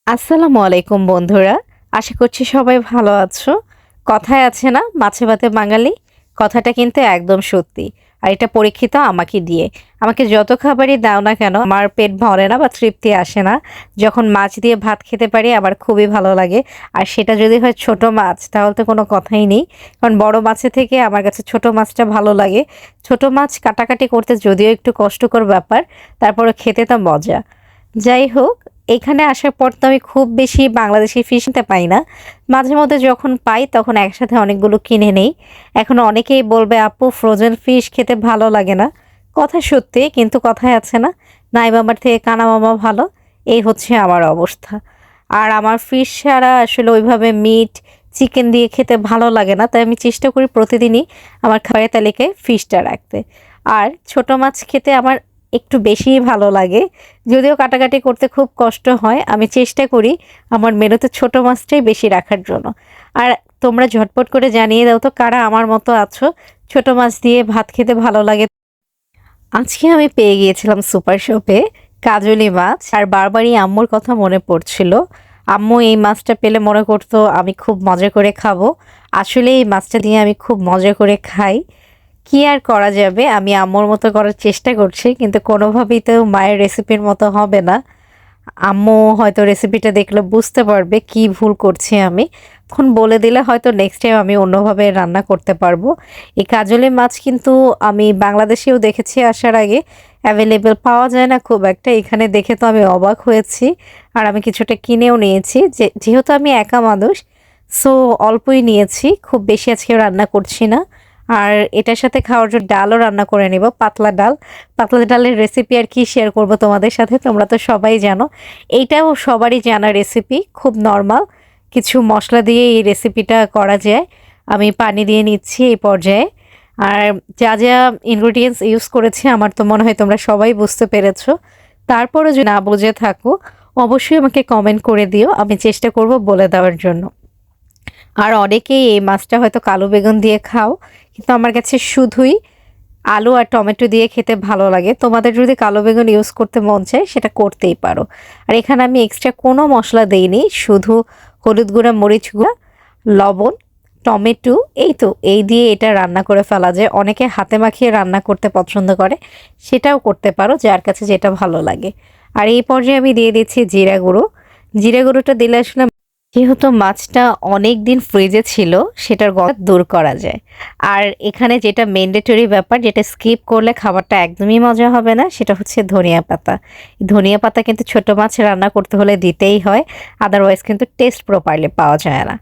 আসসালামু আলাইকুম বন্ধুরা। আশা করছি সবাই ভালো আছো। কথায় আছে না মাছে ভাতে বাঙালি, কথাটা কিন্তু একদম সত্যি। আর এটা পরীক্ষিত আমাকে দিয়ে। আমাকে যত খাবারই দাও না কেন আমার পেট ভরে না বা তৃপ্তি আসে না। যখন মাছ দিয়ে ভাত খেতে পারি আমার খুবই ভালো লাগে। আর সেটা যদি হয় ছোট মাছ তাহলে তো কোনো কথাই নেই। কারণ বড় মাছের থেকে আমার কাছে ছোট মাছটা ভালো লাগে। ছোট মাছ কাটাকাটি করতে যদিও একটু কষ্টকর ব্যাপার, তারপরে খেতে তো মজা। যাই হোক, এখানে আসার পর তো আমি খুব বেশি বাংলাদেশি ফিশ কিনতে পাই না। মাঝে মধ্যে যখন পাই তখন একসাথে অনেকগুলো কিনে নেই। এখন অনেকেই বলবে আপু ফ্রোজেন ফিশ খেতে ভালো লাগে না। কথা সত্যি, কিন্তু কথায় আছে না নাই মামার থেকে কানা মামা ভালো। এই হচ্ছে আমার অবস্থা। আর আমার ফিশ ছাড়া আসলে ওইভাবে মিট চিকেন দিয়ে খেতে ভালো লাগে না, তাই আমি চেষ্টা করি প্রতিদিনই আমার খাবারের তালিকায় ফিশটা রাখতে। আর ছোট মাছ খেতে আমার একটু বেশিই ভালো লাগে। যদিও কাটাকাটি করতে খুব কষ্ট হয়, আমি চেষ্টা করি আমার মেনুতে ছোট মাছটাই বেশি রাখার জন্য। আর তোমরা ঝটপট করে জানিয়ে দাও তো কারা আমার মতো আছো, ছোট মাছ দিয়ে ভাত খেতে ভালো লাগে। আজকে আমি পেয়ে গিয়েছিলাম সুপার শপে কাজলি মাছ, আর বারবারই আম্মুর কথা মনে পড়ছিল। আম্মু এই মাছটা পেলে মনে করতো আমি খুব মজা করে খাবো। আসলে এই মাছটা দিয়ে আমি খুব মজা করে খাই। কি আর করা যাবে, আমি আম্মুর মতো করার চেষ্টা করছি, কিন্তু কোনোভাবেই তো মায়ের রেসিপির মতো হবে না। আম্মু হয়তো রেসিপিটা দেখলে বুঝতে পারবে কি ভুল করছি আমি। এখন বলে দিলে হয়তো নেক্সট টাইম আমি অন্যভাবে রান্না করতে পারবো। এই কাজলি মাছ কিন্তু আমি বাংলাদেশেও দেখেছি আসার আগে, অ্যাভেলেবেল পাওয়া যায় না খুব একটা। এখানে দেখে তো আমি অবাক হয়েছি। আর আমি কিছুটা কিনেও নিয়েছি, যেহেতু আমি একা মানুষ, সো অল্পই নিয়েছি, খুব বেশি আজকে রান্না করছি না। আর এটার সাথে খাওয়ার জন্য ডালও রান্না করে নিব, পাতলা ডাল। পাতলা ডালের রেসিপি আর কি শেয়ার করব তোমাদের সাথে, তোমরা তো সবাই জানো। এইটাও সবারই জানা রেসিপি, খুব নর্মাল কিছু মশলা দিয়ে এই রেসিপিটা করা যায়। আমি পানি দিয়ে নিচ্ছি এই পর্যায়ে। আর যা যা ইনগ্রেডিয়েন্টস ইউজ করেছি আমার তো মনে হয় তোমরা সবাই বুঝতে পেরেছো। তারপরে যদি না বুঝে থাকো অবশ্যই আমাকে কমেন্ট করে দিও, আমি চেষ্টা করব বলে দেওয়ার জন্য। আর অনেকেই এই মাছটা হয়তো কালো বেগুন দিয়ে খাও, কিন্তু আমার কাছে শুধুই আলু আর টমেটো দিয়ে খেতে ভালো লাগে। তোমাদের যদি কালো বেগুন ইউজ করতে মন চায় সেটা করতেই পারো। আর এখানে আমি এক্সট্রা কোনো মশলা দেইনি, শুধু হলুদ গুঁড়া, মরিচ গুঁড়া, লবণ, টমেটো, এই দিয়ে এটা রান্না করে ফেলা যায়। অনেকে হাতে মাখিয়ে রান্না করতে পছন্দ করে, সেটাও করতে পারো যার কাছে যেটা ভালো লাগে। আর এই পর্যায়ে আমি দিয়ে দিচ্ছি জিরা গুঁড়ো। জিরা গুঁড়োটা দিলে আসলে যেহেতু মাছটা অনেক দিন ফ্রিজে ছিল সেটার গন্ধ দূর করা যায়। আর এখানে যেটা ম্যান্ডেটরি ব্যাপার, যেটা স্কিপ করলে খাবারটা একদমই মজা হবে না, সেটা হচ্ছে ধনিয়া পাতা। ধনিয়া পাতা কিন্তু ছোট মাছ রান্না করতে হলে দিতেই হয়, আদারওয়াইজ কিন্তু টেস্ট প্রপারলি পাওয়া যায় না।